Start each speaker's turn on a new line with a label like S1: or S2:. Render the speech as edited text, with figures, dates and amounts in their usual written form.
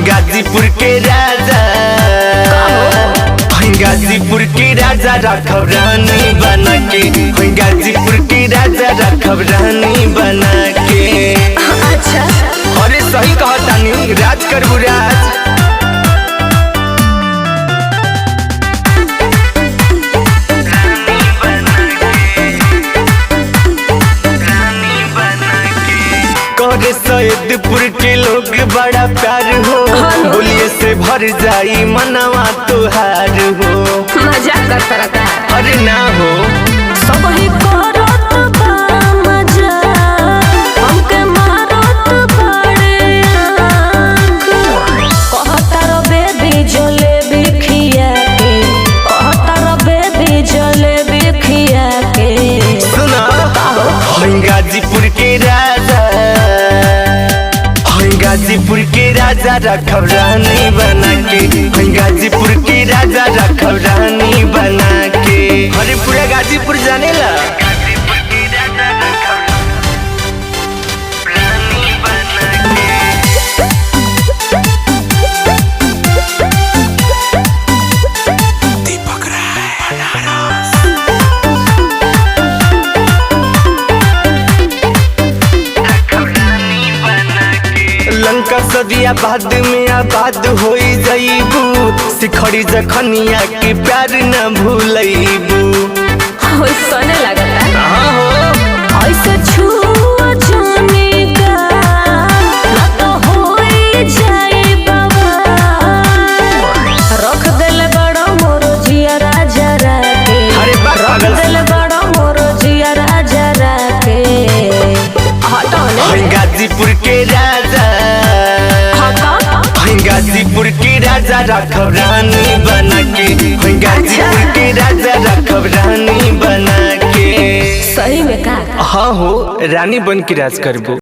S1: गाजीपुर के राजा, गाजीपुर के राजा राखब रानी बना के, गाजीपुर के राजा राखब रानी बना के।
S2: अच्छा
S1: अरे सही कहतानी, राज करबू राज। करे सैदपुर के लोग बड़ा प्यार हो, बोलिए से भर जाई मनवा तुहार हो।
S2: मजाक करता रहता है।
S1: अरे ना हो
S2: सब ही करत बा मजा, हमके मारत बड़े आँख। कहता रो बेबी जलेबी खिया के, कहता रो बेबी जलेबी खिया के।
S1: सुना गाजीपुर के राजा, गाजीपुर के राजा राखब रानी बना के, गाजीपुर के राजा राखब रानी बना के। अरे पूरा गाजीपुर जाने ला। लंका सदिया बाद में आबाद हो जाइबू, सिखड़ी जखनिया के प्यार न भूलैबू।
S2: सने लगता है
S1: हाँ हो
S2: ऐसे छुआ जाने का ना तो होई जाई बाबा। रख देले बड़ो मोरो जिया राजा राके,
S1: अरे बात
S2: रख
S1: पागल।
S2: देले बड़ो मोरो जिया राजा राके। हटो ने
S1: गाजीपुर के राजा, गाजीपुर के राजा राखब रानी बना के, गाजीपुर के राजा राखब रानी बना के।
S2: सही में का
S1: हाँ हो रानी बन के राज करबू।